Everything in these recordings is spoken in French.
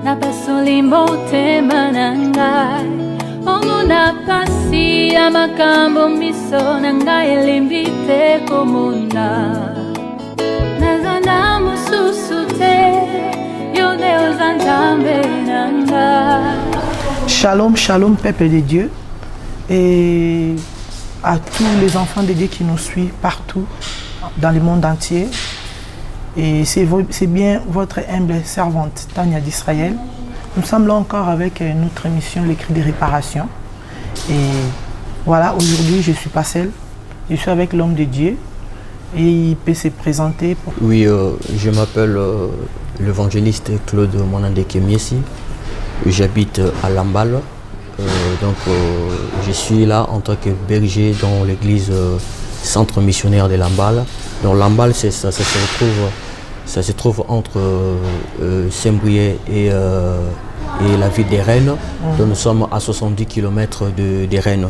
napasoli motema na ngai omona pasi ya makambo miso na ngai elembi te komona nazana mosusu te yo nde oza nzambe na ngai. Shalom, shalom, peuple de Dieu, et à tous les enfants de Dieu qui nous suivent partout dans le monde entier. Et c'est bien votre humble servante Tania d'Israël. Nous sommes là encore avec notre émission Les Cris de Réparation. Et voilà, aujourd'hui je ne suis pas seul, je suis avec l'homme de Dieu et il peut se présenter. Oui, je m'appelle l'évangéliste Claude Monandeke Miesi. J'habite à Lamballe, je suis là en tant que berger dans l'église centre missionnaire de Lamballe. Donc Lamballe, ça se trouve entre Saint-Brieuc et la ville des Rennes. Donc nous sommes à 70 km des Rennes.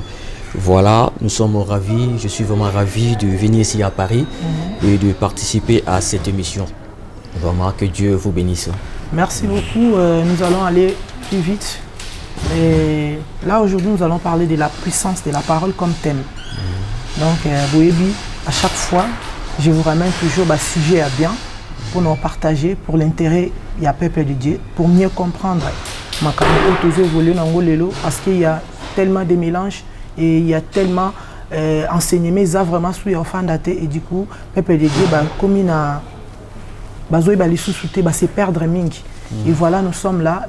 Voilà, nous sommes ravis, je suis vraiment ravi de venir ici à Paris et de participer à cette émission. Vraiment, que Dieu vous bénisse. Merci beaucoup, nous allons aller plus vite. Et là aujourd'hui nous allons parler de la puissance de la parole comme thème. Donc Boébi, à chaque fois je vous ramène toujours un sujet à bien pour nous partager pour l'intérêt du peuple de Dieu, pour mieux comprendre parce qu'il y a tellement de mélanges et il y a tellement enseignements ça vraiment sur et du coup peuple de Dieu comme il a se perdre mingi. Et voilà, nous sommes là,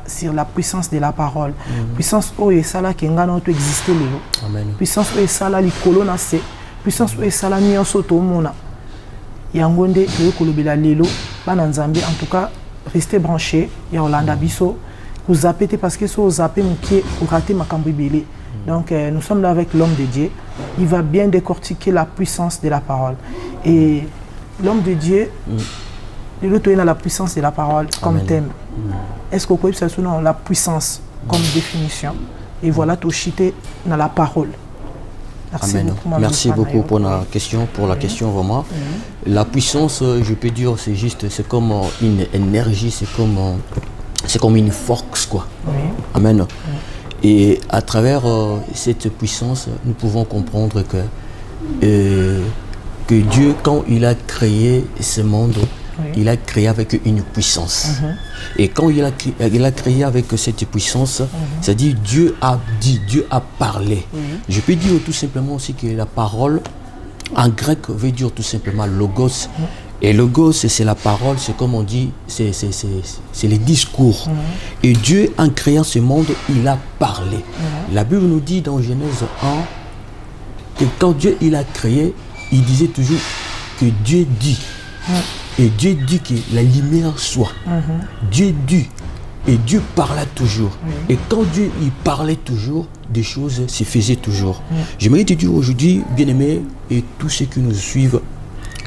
sur la puissance de la parole. Puissance où est ça qui existe. Puissance où est ça la colonna c'est. Puissance où est ça la nyosoto mona. Yangonde lelo bananzambi en tout cas restez branchés ya Olanda biso vous zappez parce que so zappez mukie ou rater makambo ibele. Donc nous sommes là avec l'homme de Dieu. Il va bien décortiquer la puissance de la parole. Et l'homme de Dieu il a la puissance de la parole comme thème. Est-ce que vous pouvez savoir la puissance comme définition? Et voilà, tout chité dans la parole. Merci beaucoup. Merci beaucoup pour la question, vraiment. La puissance, je peux dire, c'est comme une énergie, c'est comme une force, quoi. Amen. Et à travers cette puissance, nous pouvons comprendre que Dieu, quand il a créé ce monde, il a créé avec une puissance. Et quand il a créé avec cette puissance, c'est-à-dire Dieu a dit, Dieu a parlé. Je peux dire tout simplement aussi que la parole, en grec, veut dire tout simplement logos. Et logos, c'est la parole, c'est comme on dit, c'est les discours. Et Dieu, en créant ce monde, il a parlé. La Bible nous dit dans Genèse 1 que quand Dieu il a créé, il disait toujours que Dieu dit. Et Dieu dit que la lumière soit. Dieu dit. Et Dieu parlait toujours. Et quand Dieu il parlait toujours, des choses se faisaient toujours. J'aimerais te dire aujourd'hui, bien-aimés, et tous ceux qui nous suivent,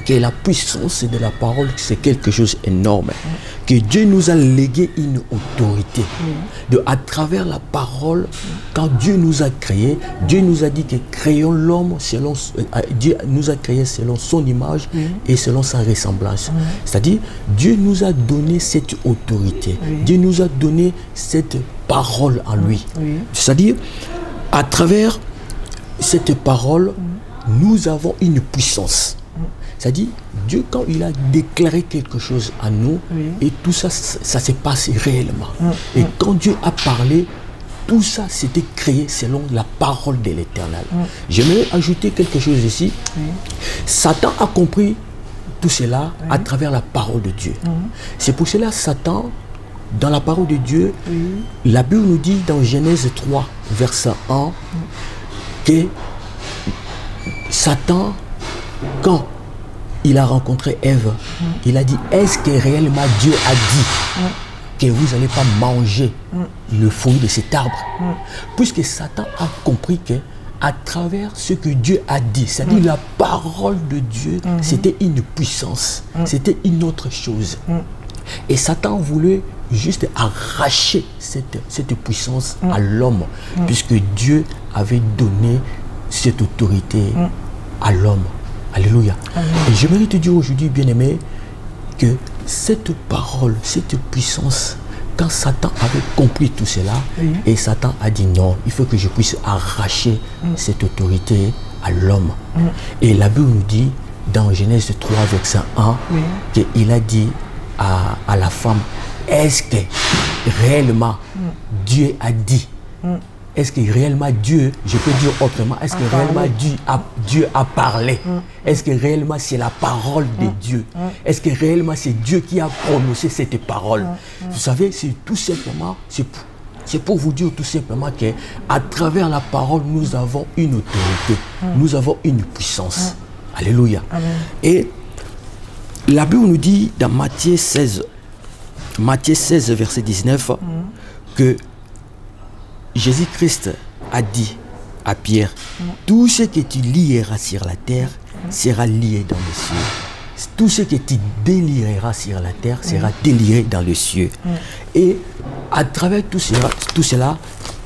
que la puissance de la parole, c'est quelque chose d'énorme. Que Dieu nous a légué une autorité. À travers la parole, quand Dieu nous a créés, Dieu nous a dit que créons l'homme selon... Dieu nous a créés selon son image et selon sa ressemblance. C'est-à-dire, Dieu nous a donné cette autorité. Dieu nous a donné cette parole en lui. C'est-à-dire, à travers cette parole, nous avons une puissance. C'est-à-dire, Dieu, quand il a déclaré quelque chose à nous, et tout ça, ça s'est passé réellement. Et quand Dieu a parlé, tout ça s'était créé selon la parole de l'Éternel. J'aimerais ajouter quelque chose ici. Satan a compris tout cela à travers la parole de Dieu. C'est pour cela Satan, dans la parole de Dieu, la Bible nous dit dans Genèse 3, verset 1, que Satan, quand il a rencontré Ève, il a dit, est-ce que réellement Dieu a dit que vous n'allez pas manger le fruit de cet arbre? Puisque Satan a compris que à travers ce que Dieu a dit, c'est-à-dire la parole de Dieu, c'était une puissance, c'était une autre chose. Et Satan voulait juste arracher cette puissance à l'homme, puisque Dieu avait donné cette autorité à l'homme. Alléluia. Et j'aimerais te dire aujourd'hui, bien-aimé, que cette parole, cette puissance quand Satan avait compris tout cela, et Satan a dit non, il faut que je puisse arracher cette autorité à l'homme. Et la Bible nous dit, dans Genèse 3, verset 1, qu'il a dit à la femme, est-ce que réellement Dieu a dit? Est-ce que réellement Dieu, je peux dire autrement, est-ce que réellement Dieu a parlé? Est-ce que réellement c'est la parole de Dieu? Est-ce que réellement c'est Dieu qui a prononcé cette parole? Vous savez, c'est tout simplement, c'est pour vous dire tout simplement qu'à travers la parole, nous avons une autorité, nous avons une puissance. Alléluia. Amen. Et la Bible nous dit dans Matthieu 16, verset 19, que Jésus-Christ a dit à Pierre, tout ce que tu lieras sur la terre sera lié dans les cieux. Tout ce que tu délieras sur la terre sera délié dans les cieux. Et à travers tout cela,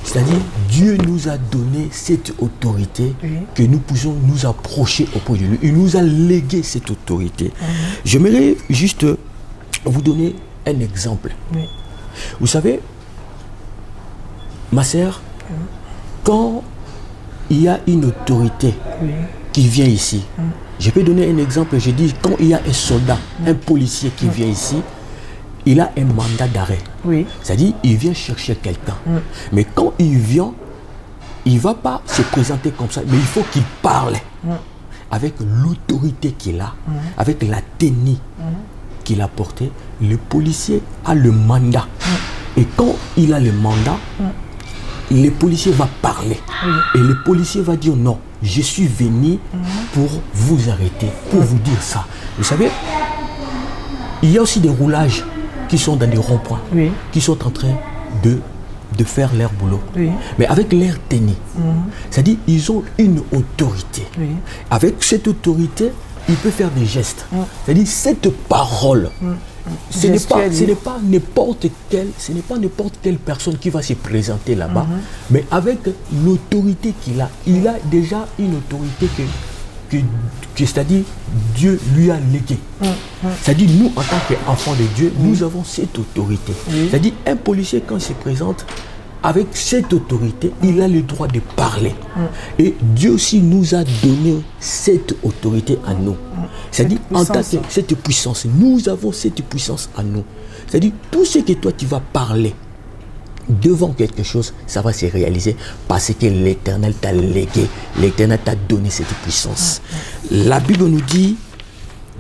c'est-à-dire Dieu nous a donné cette autorité que nous pouvons nous approcher auprès de lui. Il nous a légué cette autorité. J'aimerais juste vous donner un exemple. Vous savez, ma sœur, quand il y a une autorité qui vient ici, je peux donner un exemple, je dis quand il y a un soldat, un policier qui vient ici, il a un mandat d'arrêt. C'est-à-dire il vient chercher quelqu'un. Mais quand il vient, il ne va pas se présenter comme ça, mais il faut qu'il parle avec l'autorité qu'il a, avec la tenue qu'il a portée. Le policier a le mandat. Et quand il a le mandat, le policier va parler. Et le policier va dire non, je suis venu pour vous arrêter, pour vous dire ça. Vous savez, il y a aussi des roulages qui sont dans des ronds-points, qui sont en train de faire leur boulot. Mais avec leur tenue. C'est-à-dire ils ont une autorité. Avec cette autorité, ils peuvent faire des gestes. C'est-à-dire cette parole, ce n'est pas n'importe quelle personne qui va se présenter là-bas, mais avec l'autorité qu'il a, il a déjà une autorité que c'est-à-dire Dieu lui a légué. C'est-à-dire nous, en tant qu'enfants de Dieu, nous avons cette autorité. C'est-à-dire un policier, quand il se présente, avec cette autorité, il a le droit de parler. Et Dieu aussi nous a donné cette autorité à nous. C'est-à-dire, en tant que cette puissance, nous avons cette puissance à nous. C'est-à-dire, tout ce que toi tu vas parler devant quelque chose, ça va se réaliser parce que l'Éternel t'a légué, l'Éternel t'a donné cette puissance. La Bible nous dit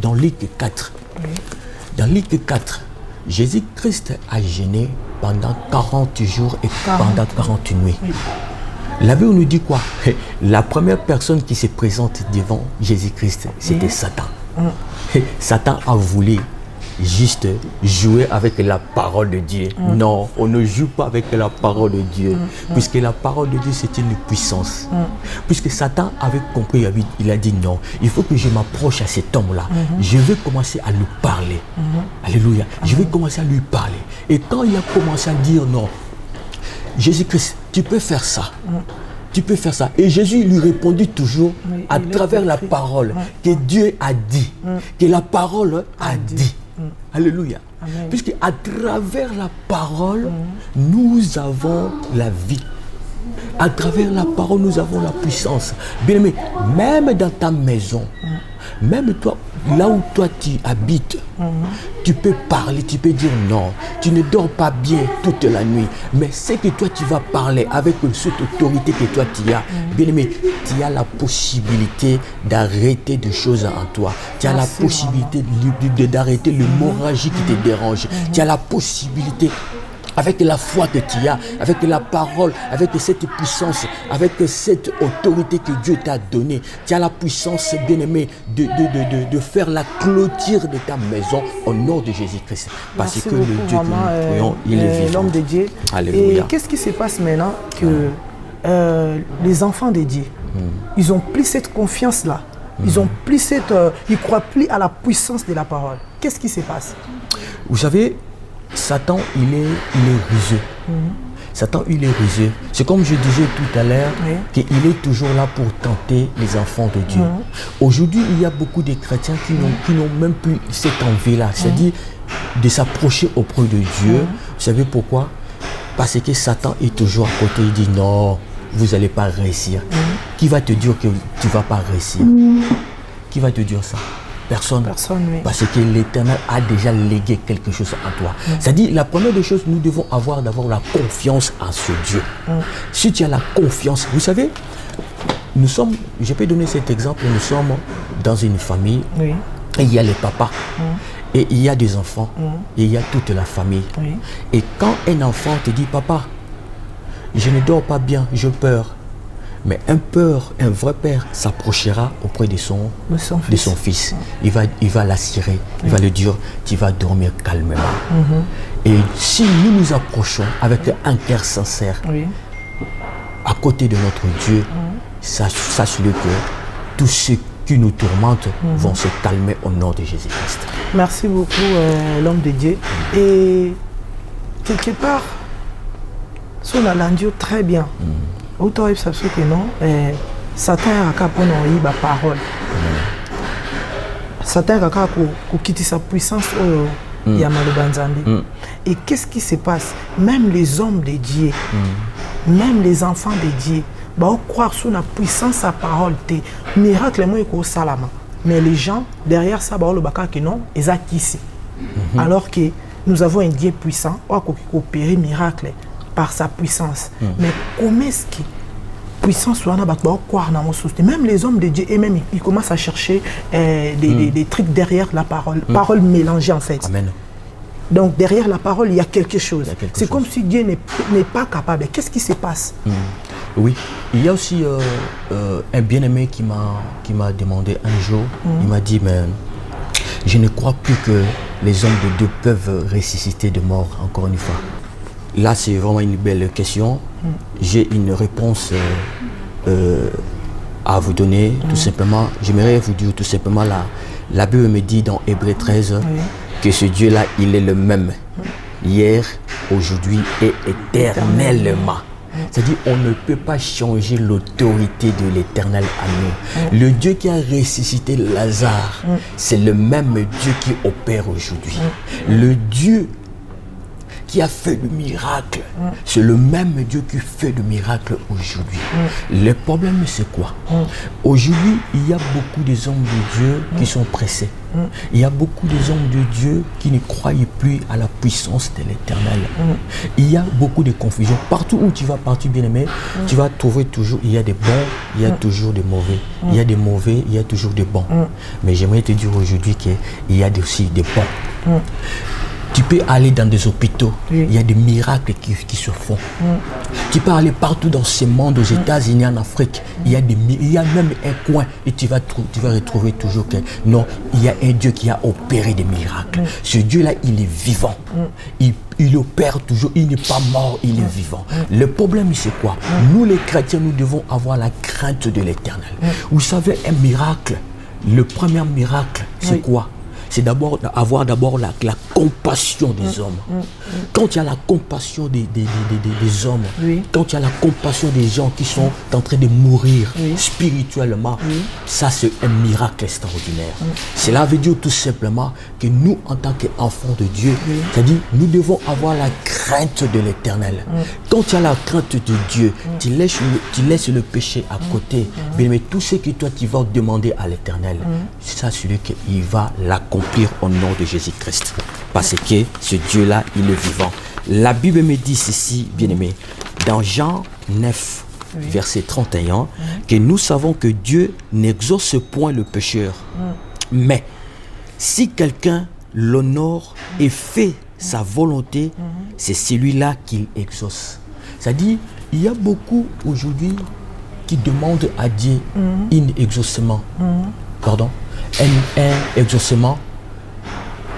dans Luc 4, dans Luc 4, Jésus-Christ a jeûné pendant 40 jours et pendant 40 nuits. La Bible nous dit quoi? La première personne qui se présente devant Jésus-Christ, c'était Satan. Satan a voulu juste jouer avec la parole de Dieu. Non, on ne joue pas avec la parole de Dieu. Puisque la parole de Dieu, c'est une puissance. Puisque Satan avait compris, il a dit non, il faut que je m'approche à cet homme-là. Je vais commencer à lui parler. Alléluia. Je vais commencer à lui parler. Et quand il a commencé à dire non, Jésus-Christ, tu peux faire ça. Tu peux faire ça. Et Jésus lui répondit toujours à travers la parole que Dieu a dit. Que la parole a dit. Alléluia. Amen. Puisque à travers la parole, nous avons la vie. À travers la parole, nous avons la puissance. Bien aimé, même dans ta maison, même toi, là où toi tu habites, tu peux parler, tu peux dire non, tu ne dors pas bien toute la nuit, mais c'est que toi tu vas parler avec cette autorité que toi tu as. Bien aimé, tu as la possibilité d'arrêter des choses en toi. Tu as la possibilité d'arrêter l'hémorragie qui te dérange. Tu as la possibilité, avec la foi que tu as, avec la parole, avec cette puissance, avec cette autorité que Dieu t'a donnée, tu as la puissance, bien-aimé, de faire la clôture de ta maison au nom de Jésus-Christ. Parce que le Dieu que nous prions, il est vivant. L'homme de Dieu. Alléluia. Et qu'est-ce qui se passe maintenant que les enfants de Dieu, ils ont plus cette confiance-là, ils ont plus cette, ils croient plus à la puissance de la parole. Qu'est-ce qui se passe? Vous savez, Satan, il est rusé. Satan, il est rusé. C'est comme je disais tout à l'heure, qu'il est toujours là pour tenter les enfants de Dieu. Aujourd'hui, il y a beaucoup de chrétiens qui n'ont même plus cette envie-là, c'est-à-dire de s'approcher auprès de Dieu. savez pourquoi? Parce que Satan est toujours à côté. Il dit non, vous n'allez pas réussir. Qui va te dire que tu ne vas pas réussir? Qui va te dire ça? Personne. Oui. Parce que l'Éternel a déjà légué quelque chose en toi. C'est-à-dire, la première des choses, nous devons avoir d'abord la confiance en ce Dieu. Si tu as la confiance, vous savez, nous sommes, je peux donner cet exemple, nous sommes dans une famille, et il y a les papas, et il y a des enfants, et il y a toute la famille. Et quand un enfant te dit, papa, je ne dors pas bien, j'ai peur. Mais un vrai père s'approchera auprès de son fils. Il va l'assurer, il va lui dire, tu vas dormir calmement. Et si nous nous approchons avec un cœur sincère, à côté de notre Dieu, sache-le que tous ceux qui nous tourmentent vont se calmer au nom de Jésus-Christ. Merci beaucoup, l'homme de Dieu. Et quelque part, on a l'endure très bien. Autant il s'absous que non, Satan a capable de la parole. Satan a capable de quitter sa puissance au Yamalobanzambi. Et qu'est-ce qui se passe? Même les hommes de Dieu, même les enfants de Dieu, bah croire sur la puissance de la parole, miracle moi au salama. Mais les gens derrière ça, bah le baka que non, ils acquis. Alors que nous avons un Dieu puissant, qui peut opérer miracle par sa puissance. Mais comment est-ce que puissance même les hommes de Dieu eux-mêmes ils commencent à chercher des trucs derrière la parole, parole mélangée en fait. Amen. Donc derrière la parole il y a quelque chose. C'est comme si Dieu n'est pas capable. Qu'est-ce qui se passe? Oui, il y a aussi un bien-aimé qui m'a demandé un jour, il m'a dit, mais je ne crois plus que les hommes de Dieu peuvent ressusciter de mort encore une fois. Là, c'est vraiment une belle question. J'ai une réponse à vous donner, tout simplement. J'aimerais vous dire tout simplement, la Bible me dit dans Hébreux 13 que ce Dieu-là, il est le même, hier, aujourd'hui et éternellement. C'est-à-dire qu'on ne peut pas changer l'autorité de l'Éternel à nous. Le Dieu qui a ressuscité Lazare, c'est le même Dieu qui opère aujourd'hui. Le Dieu qui a fait le miracle, c'est le même Dieu qui fait le miracle aujourd'hui. Le problème, c'est quoi? Aujourd'hui, il y a beaucoup des hommes de Dieu qui sont pressés. Il y a beaucoup des hommes de Dieu qui ne croient plus à la puissance de l'Éternel. Il y a beaucoup de confusion. Partout où tu vas, partout bien-aimé, tu vas trouver toujours, il y a des bons, il y a toujours des mauvais. Il y a des mauvais, il y a toujours des bons. Mais j'aimerais te dire aujourd'hui qu'il y a aussi des bons. Tu peux aller dans des hôpitaux, il y a des miracles qui se font. Tu peux aller partout dans ce monde, aux États-Unis, en Afrique, il y a même un coin et tu vas retrouver toujours que non, il y a un Dieu qui a opéré des miracles. Ce Dieu-là, il est vivant. Il opère toujours, il n'est pas mort, il est vivant. Le problème, c'est quoi? Nous, les chrétiens, nous devons avoir la crainte de l'Éternel. Vous savez, un miracle, le premier miracle, c'est quoi? C'est avoir la compassion des hommes. Quand tu as la compassion des hommes, quand tu as la compassion des gens qui sont en train de mourir spirituellement, ça c'est un miracle extraordinaire. Cela veut dire tout simplement que nous, en tant qu'enfants de Dieu, c'est-à-dire nous devons avoir la crainte de l'Éternel. Quand tu as la crainte de Dieu, tu laisses le péché à côté, mais tout ce que toi tu vas demander à l'Éternel, ça c'est celui qu'il va l'accomplir au nom de Jésus-Christ. Parce que ce Dieu-là, il est vivant. La Bible me dit ceci, bien-aimé, dans Jean 9, verset 31, que nous savons que Dieu n'exauce point le pécheur. Mais si quelqu'un l'honore et fait sa volonté, c'est celui-là qu'il exauce. C'est-à-dire, il y a beaucoup aujourd'hui qui demandent à Dieu un exaucement. Pardon, un exaucement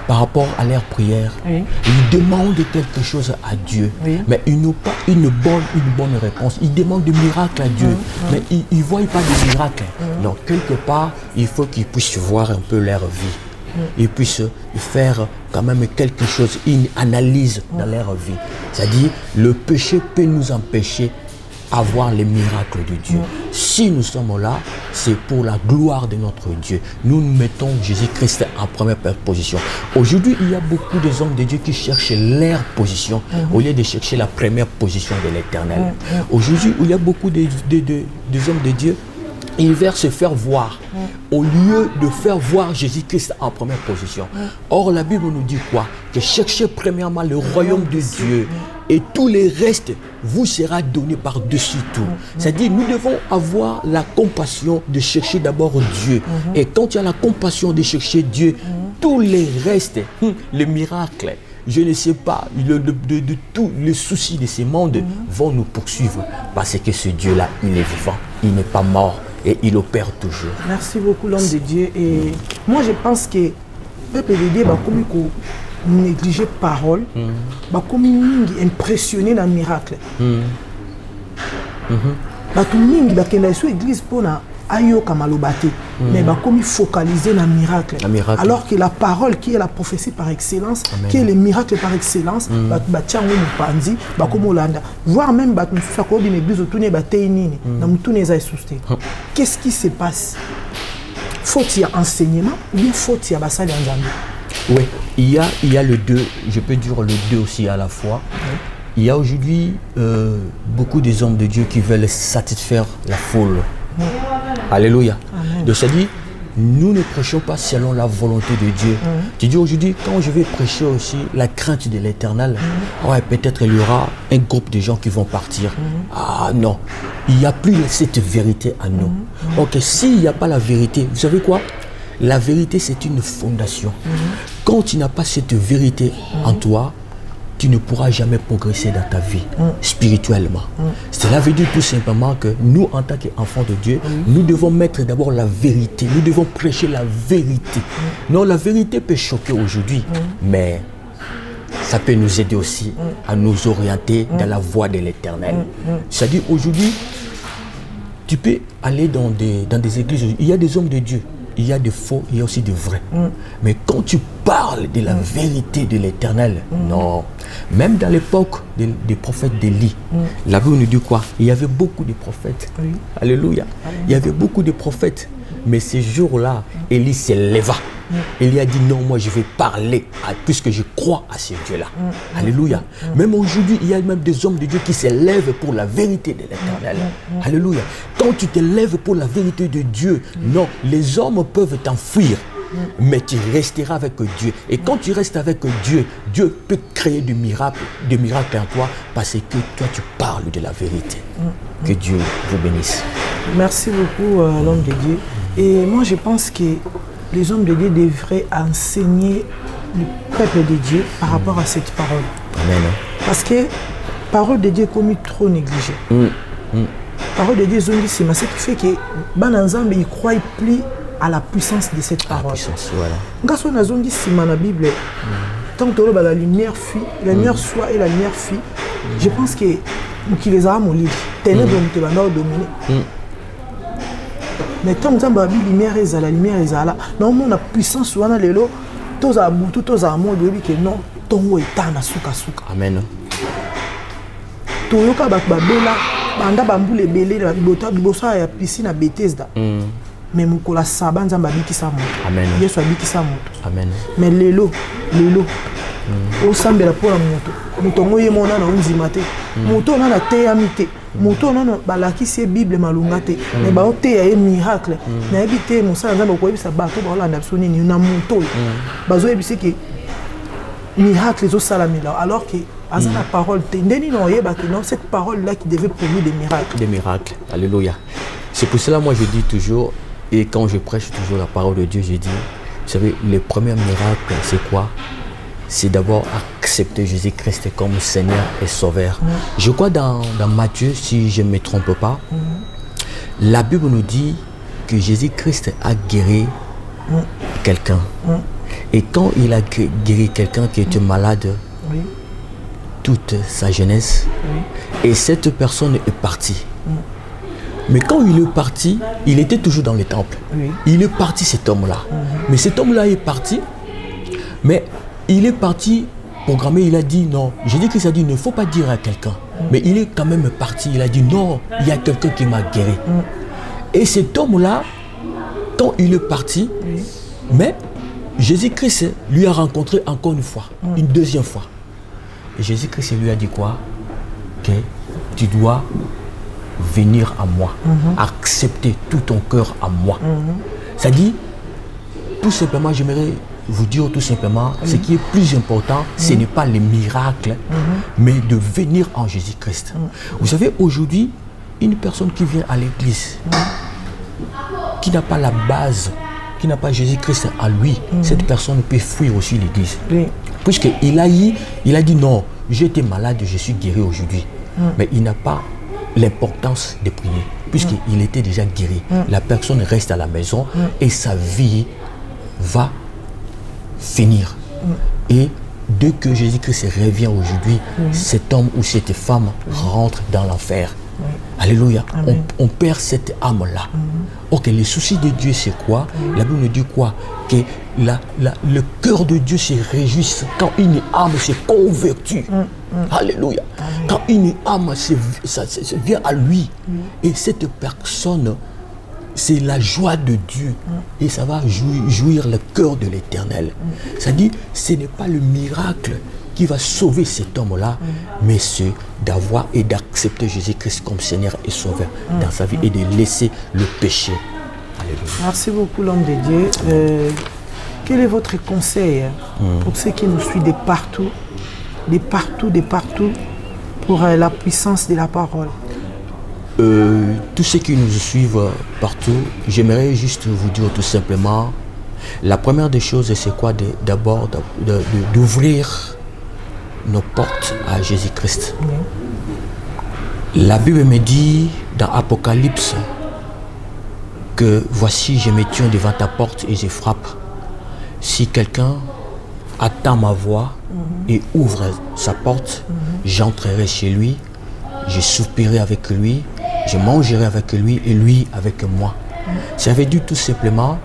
par rapport à leur prière. Ils demandent quelque chose à Dieu, mais ils n'ont pas une bonne réponse. Ils demandent des miracles à Dieu, mais ils ne voient pas de miracles. Donc, quelque part, il faut qu'ils puissent voir un peu leur vie. Ils puissent faire quand même quelque chose, une analyse dans leur vie. C'est-à-dire, le péché peut nous empêcher à voir les miracles de Dieu. Si nous sommes là, c'est pour la gloire de notre Dieu. Nous mettons Jésus-Christ en première position. Aujourd'hui, il y a beaucoup de hommes de Dieu qui cherchent leur position au lieu de chercher la première position de l'Éternel. Aujourd'hui, il y a beaucoup de hommes de Dieu, ils veulent se faire voir au lieu de faire voir Jésus-Christ en première position. Or, la Bible nous dit quoi? Que cherchez premièrement le royaume de Dieu et tout le reste vous sera donné par-dessus tout. C'est-à-dire, nous devons avoir la compassion de chercher d'abord Dieu. Et quand il y a la compassion de chercher Dieu, tous les restes, les miracles, je ne sais pas, de tous les soucis de ce monde vont nous poursuivre. Parce que ce Dieu-là, il est vivant, il n'est pas mort. Et il opère toujours. Merci beaucoup l'homme de Dieu. Et moi je pense que le peuple de Dieu va comme négliger parole, va comme impressionner dans le miracle. Va tout le monde va qu'il y église pour na ayo kamalobate, mais va comme focaliser dans le miracle. Alors que la parole qui est la prophétie par excellence, qui est le miracle par excellence, va tiens on pandi, va comme Hollande. Voire même va nous faire quoi une église autour de ténini, dans tout les aïsousté. Qu'est-ce qui se passe? Faut-il enseignement ou bien faut-il bassal en Zambie? Oui, il y a le deux, je peux dire le deux aussi à la fois. Il y a aujourd'hui beaucoup des hommes de Dieu qui veulent satisfaire la foule. Alléluia. Donc ça dit, nous ne prêchons pas selon la volonté de Dieu. Tu dis aujourd'hui, quand je vais prêcher aussi la crainte de l'Éternel, ouais, peut-être il y aura un groupe de gens qui vont partir. Ah non, il n'y a plus cette vérité à nous. Ok, s'il n'y a pas la vérité, vous savez quoi? La vérité, c'est une fondation. Quand tu n'as pas cette vérité en toi, tu ne pourras jamais progresser dans ta vie spirituellement. Cela veut dire tout simplement que nous, en tant qu'enfants de Dieu, nous devons mettre d'abord la vérité. Nous devons prêcher la vérité. Non, la vérité peut choquer aujourd'hui, mais ça peut nous aider aussi à nous orienter dans la voie de l'Éternel. C'est-à-dire aujourd'hui, tu peux aller dans des églises, il y a des hommes de Dieu. Il y a des faux, il y a aussi des vrais. Mais quand tu parles de la vérité de l'Éternel, non. Même dans l'époque des prophètes d'Élie, la Bible nous dit quoi? Il y avait beaucoup de prophètes. Alléluia. Il y avait beaucoup de prophètes. Mais ces jours-là, Élie se leva. Élie a dit non, moi je vais parler puisque je crois à ce Dieu-là. Alléluia. Même aujourd'hui, il y a même des hommes de Dieu qui se lèvent pour la vérité de l'Éternel. Alléluia. Quand tu te lèves pour la vérité de Dieu, non, les hommes peuvent t'enfuir. Mais tu resteras avec Dieu. Et quand tu restes avec Dieu, Dieu peut créer des miracles en toi parce que toi tu parles de la vérité. Que Dieu vous bénisse. Merci beaucoup l'homme de Dieu. Et moi je pense que les hommes de Dieu devraient enseigner le peuple de Dieu par rapport à cette parole. Amen. Parce que la parole de Dieu est comme trop négligée. La parole de Dieu est zongissime. Ce qui fait que Bananzambe il croit plus à la puissance de cette parole. Quand on a zongissime dans la Bible, tant que la lumière fuit, la lumière soit et la lumière fuit, je pense que les a mon livre. Ténèbres vont dominer. Mais tant que la lumière est là, non, on a puissance sur la lelo, tous à bout, tous à mot de lui que non, ton est à souka. Amen. Tout le cas, babela, banda bambou les belés, la bossa et piscine à Bethesda. Mais mon cola saban zambabi qui s'amour. Amen. Yesu abiki s'amour. Amen. Mais lelo. Au sambe la pour la moto. Mutongo ye mona na unzimate. Moto na te amite. Moto na balaki se Bible malungate. Mais ba ote ya miracle. Na ebite musa nzamba ko ebisa ba to ba olanda bisoni ni na moto. Bazo ebise ke miracle zo salamela alors que la parole tendeni no yeba que non cette parole là qui devait produire des miracles. Des miracles. Alléluia. C'est pour cela moi je dis toujours et quand je prêche toujours la parole de Dieu, je dis, vous savez, le premier miracle, c'est quoi? C'est d'abord accepter Jésus-Christ comme Seigneur et Sauveur. Je crois dans Matthieu, si je ne me trompe pas, la Bible nous dit que Jésus-Christ a guéri quelqu'un. Et quand il a guéri quelqu'un qui était malade toute sa jeunesse, et cette personne est partie. Mais quand il est parti, il était toujours dans le temple. Il est parti cet homme-là. Mais cet homme-là est parti, mais il est parti programmé, il a dit non. Jésus-Christ a dit, il ne faut pas dire à quelqu'un. Mais il est quand même parti, il a dit non, il y a quelqu'un qui m'a guéri. Et cet homme-là, quand il est parti, mais Jésus-Christ lui a rencontré encore une fois, une deuxième fois. Et Jésus-Christ lui a dit quoi? Que tu dois venir à moi, accepter tout ton cœur à moi. Ça dit, tout simplement, j'aimerais vous dire tout simplement, ce qui est plus important, ce n'est pas les miracles, mais de venir en Jésus-Christ. Vous savez, aujourd'hui, une personne qui vient à l'église, qui n'a pas la base, qui n'a pas Jésus-Christ à lui, cette personne peut fuir aussi l'église. Puisqu'il a dit non, j'ai été malade, je suis guéri aujourd'hui. Mais il n'a pas l'importance de prier, puisqu'il était déjà guéri. La personne reste à la maison et sa vie va finir. Et dès que Jésus-Christ revient aujourd'hui, cet homme ou cette femme rentre dans l'enfer. Alléluia. On perd cette âme-là. Ok, le souci de Dieu, c'est quoi? La Bible nous dit quoi? Que le cœur de Dieu se réjouit quand une âme s'est convertie. Alléluia. Quand une âme vient à lui, et cette personne, c'est la joie de Dieu. Et ça va jouir le cœur de l'Éternel. C'est-à-dire, ce n'est pas le miracle qui va sauver cet homme-là, mais c'est d'avoir et d'accepter Jésus-Christ comme Seigneur et Sauveur dans sa vie et de laisser le péché. Alléluia. Merci beaucoup, l'homme de Dieu. Quel est votre conseil pour ceux qui nous suivent de partout, pour la puissance de la parole? Tous ceux qui nous suivent partout, j'aimerais juste vous dire tout simplement, la première des choses, c'est quoi? D'abord d'ouvrir nos portes à Jésus-Christ. La Bible me dit dans Apocalypse que voici, je me tiens devant ta porte et je frappe. Si quelqu'un attend ma voix et ouvre sa porte, j'entrerai chez lui, je soupirerai avec lui, je mangerai avec lui et lui avec moi. Ça veut dire tout simplement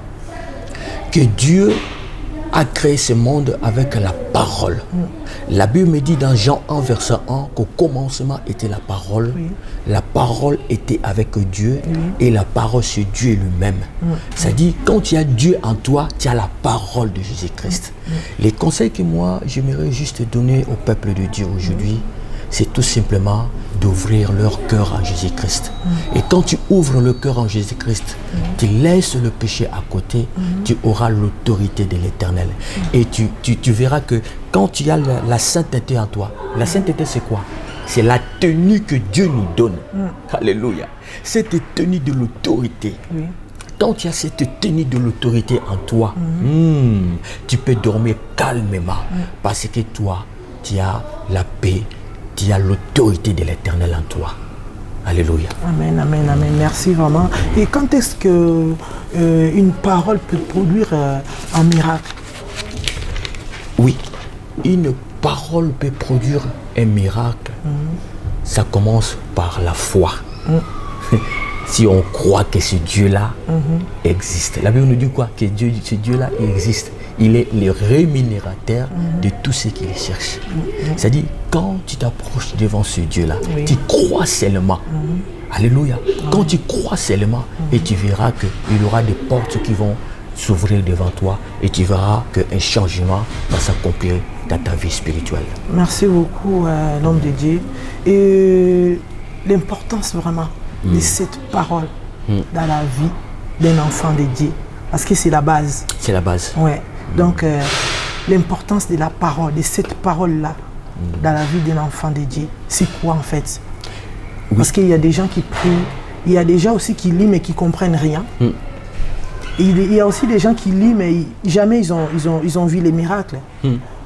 que Dieu a créé ce monde avec la parole. La Bible me dit dans Jean 1, verset 1 qu'au commencement était la parole. La parole était avec Dieu et la parole c'est Dieu lui-même. C'est-à-dire quand tu as Dieu en toi, tu as la parole de Jésus-Christ. Les conseils que moi j'aimerais juste donner au peuple de Dieu aujourd'hui, c'est tout simplement d'ouvrir leur cœur à Jésus-Christ. Et quand tu ouvres le cœur en Jésus-Christ, tu laisses le péché à côté, tu auras l'autorité de l'Éternel. Et tu verras que quand tu as la sainteté en toi, la sainteté c'est quoi? C'est la tenue que Dieu nous donne. Alléluia. Cette tenue de l'autorité. Quand tu as cette tenue de l'autorité en toi, tu peux dormir calmement parce que toi, tu as la paix. Tu as l'autorité de l'Éternel en toi. Alléluia. Amen, amen, amen. Merci vraiment. Et quand est-ce que une parole peut produire un miracle? Oui, une parole peut produire un miracle. Ça commence par la foi. Si on croit que ce Dieu-là existe. La Bible nous dit quoi? Que ce Dieu-là existe. Il est le rémunérateur de tous ceux qui le cherchent. C'est-à-dire, quand tu t'approches devant ce Dieu-là, tu crois seulement. Alléluia. Quand tu crois seulement, et tu verras qu'il y aura des portes qui vont s'ouvrir devant toi et tu verras qu'un changement va s'accomplir dans ta vie spirituelle. Merci beaucoup, l'homme de Dieu. Et l'importance vraiment de cette parole dans la vie d'un enfant de Dieu. Parce que c'est la base. C'est la base. Ouais. Donc, l'importance de la parole, de cette parole-là, dans la vie d'un enfant de Dieu, c'est quoi en fait? Parce qu'il y a des gens qui prient, il y a des gens aussi qui lisent mais qui ne comprennent rien. Il y a aussi des gens qui lisent mais jamais ils ont vu les miracles.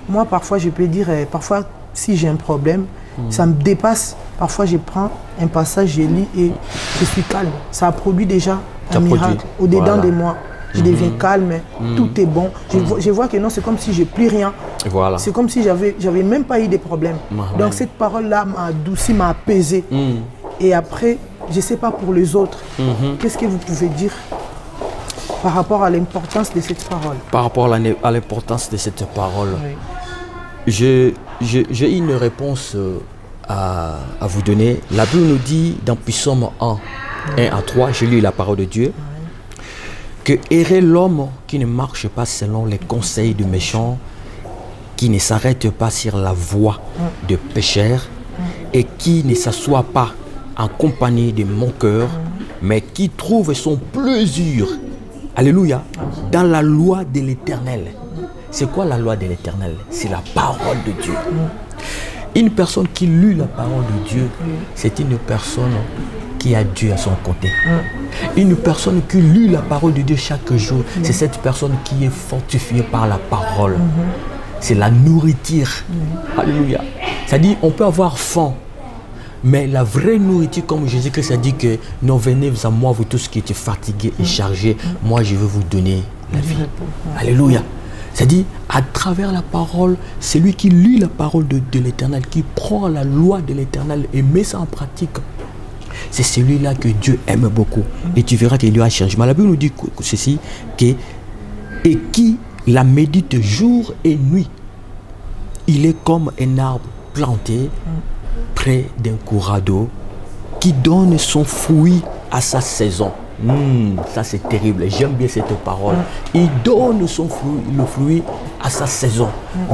Moi, parfois, je peux dire, parfois, si j'ai un problème, ça me dépasse. Parfois, je prends un passage, je lis et je suis calme. Ça a produit déjà un miracle au-dedans de moi. Je deviens calme, tout est bon. Je vois que non, c'est comme si je n'ai plus rien. Voilà. C'est comme si j'avais même pas eu de problème. Donc cette parole-là m'a adouci, m'a apaisé. Et après, je ne sais pas pour les autres, qu'est-ce que vous pouvez dire par rapport à l'importance de cette parole? Par rapport à l'importance de cette parole, J'ai une réponse à vous donner. La Bible nous dit dans Psaume 1 à 3, j'ai lu la parole de Dieu, que errait l'homme qui ne marche pas selon les conseils du méchant, qui ne s'arrête pas sur la voie de pécheurs et qui ne s'assoit pas en compagnie de moqueurs, mais qui trouve son plaisir, alléluia, dans la loi de l'Éternel. C'est quoi la loi de l'Éternel? C'est la parole de Dieu. Une personne qui lit la parole de Dieu, c'est une personne qui a Dieu à son côté. Une personne qui lit la parole de Dieu chaque jour, c'est cette personne qui est fortifiée par la parole. C'est la nourriture. Alléluia. C'est-à-dire, on peut avoir faim, mais la vraie nourriture, comme Jésus-Christ a dit que non, venez à moi, vous tous qui êtes fatigués et chargés, moi je vais vous donner la vie. Alléluia. C'est-à-dire, à travers la parole, c'est lui qui lit la parole de l'Éternel, qui prend la loi de l'Éternel et met ça en pratique. C'est celui-là que Dieu aime beaucoup. Et tu verras qu'il y a un changement. La Bible nous dit ceci, et qui la médite jour et nuit, il est comme un arbre planté près d'un courant d'eau qui donne son fruit à sa saison. Ça c'est terrible, j'aime bien cette parole. Il donne son fruit, le fruit à sa saison.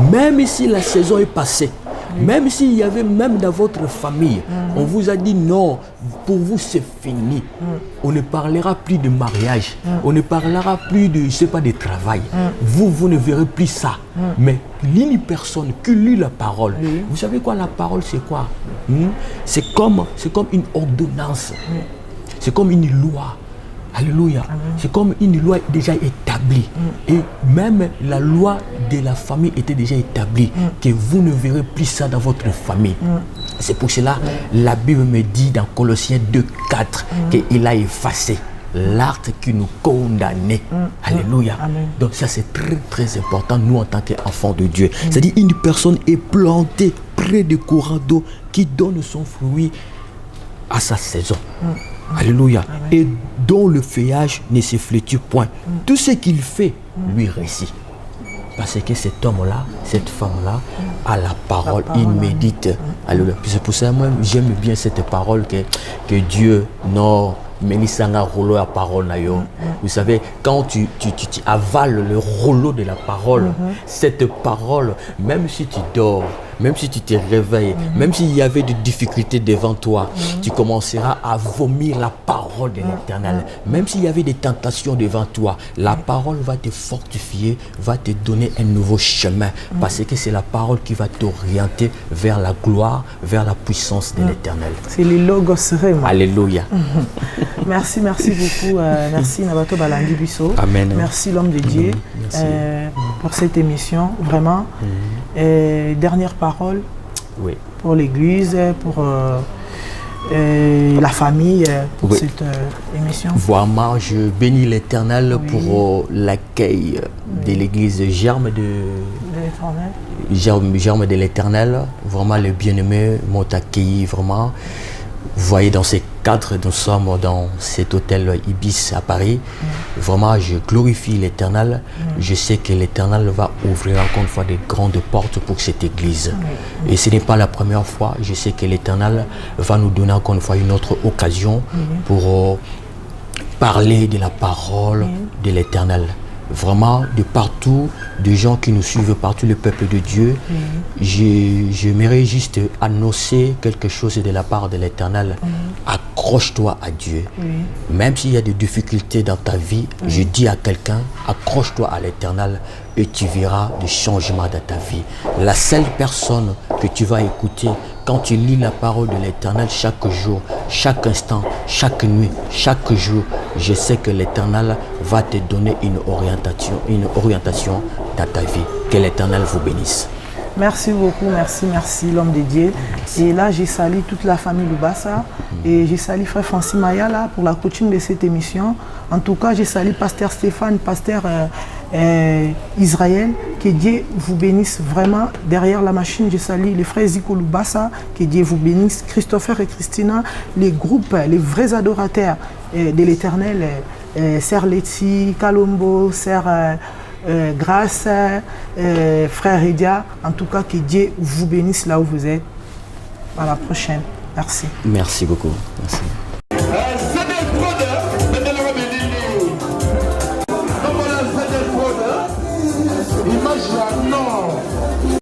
Même si la saison est passée, même s'il y avait même dans votre famille, on vous a dit non, pour vous c'est fini. On ne parlera plus de mariage, on ne parlera plus de, je sais pas, de travail. Vous ne verrez plus ça. Mais l'une personne qui lit la parole, vous savez quoi, la parole c'est quoi? C'est comme une ordonnance. C'est comme une loi. Alléluia. C'est comme une loi déjà établie. Et même la loi de la famille était déjà établie. Que vous ne verrez plus ça dans votre famille. C'est pour cela la Bible me dit dans Colossiens 2:4 qu'il a effacé l'acte qui nous condamnait. Alléluia. Donc ça c'est très très important, nous en tant qu'enfants de Dieu. C'est-à-dire une personne est plantée près du courant d'eau qui donne son fruit à sa saison. Alléluia. Et dont le feuillage ne se flétrit point. Tout ce qu'il fait lui réussit. Parce que cet homme-là, cette femme-là, a la parole, il médite. Alléluia. C'est pour ça, moi, j'aime bien cette parole que Dieu, non, Ménissanga rouleau à parole. Vous savez, quand tu avales le rouleau de la parole, cette parole, même si tu dors, même si tu te réveilles, même s'il y avait des difficultés devant toi, tu commenceras à vomir la parole de l'Éternel. Même s'il y avait des tentations devant toi, la parole va te fortifier, va te donner un nouveau chemin. Parce que c'est la parole qui va t'orienter vers la gloire, vers la puissance de l'Éternel. C'est les logos vraiment. Alléluia. Merci beaucoup. Merci Nabato Balandi Bisso. Amen. Merci l'homme de Dieu pour cette émission. Vraiment. Dernière parole pour l'Église, pour la famille, pour cette émission. Vraiment, je bénis l'Éternel pour l'accueil de l'Église Germe de l'Éternel. Vraiment, les bien-aimés m'ont accueilli vraiment. Vous voyez, dans ces cadres, nous sommes dans cet hôtel Ibis à Paris. Vraiment, je glorifie l'Éternel. Je sais que l'Éternel va ouvrir encore une fois des grandes portes pour cette église. Et ce n'est pas la première fois. Je sais que l'Éternel va nous donner encore une fois une autre occasion pour parler de la parole de l'Éternel. Vraiment, de partout, des gens qui nous suivent partout, le peuple de Dieu, j'aimerais juste annoncer quelque chose de la part de l'Éternel. Accroche-toi à Dieu. Même s'il y a des difficultés dans ta vie, je dis à quelqu'un, accroche-toi à l'Éternel et tu verras des changements dans ta vie. La seule personne que tu vas écouter quand tu lis la parole de l'Éternel chaque jour, chaque instant, chaque nuit, chaque jour, je sais que l'Éternel va te donner une orientation dans ta vie. Que l'Éternel vous bénisse. Merci beaucoup, merci l'homme de Dieu. Et là, j'ai salué toute la famille Lubasa et j'ai salué frère Francis Mayala pour la coaching de cette émission. En tout cas, j'ai salué pasteur Stéphane, pasteur Israël. Que Dieu vous bénisse vraiment. Derrière la machine, j'ai salué les frères Zico Lubasa. Que Dieu vous bénisse. Christopher et Christina, les groupes, les vrais adorateurs de l'Éternel. Sœur Letty, Kalombo, Sœur grâce, frère Edia. En tout cas, que Dieu vous bénisse là où vous êtes. À la prochaine. Merci. Merci beaucoup. Merci.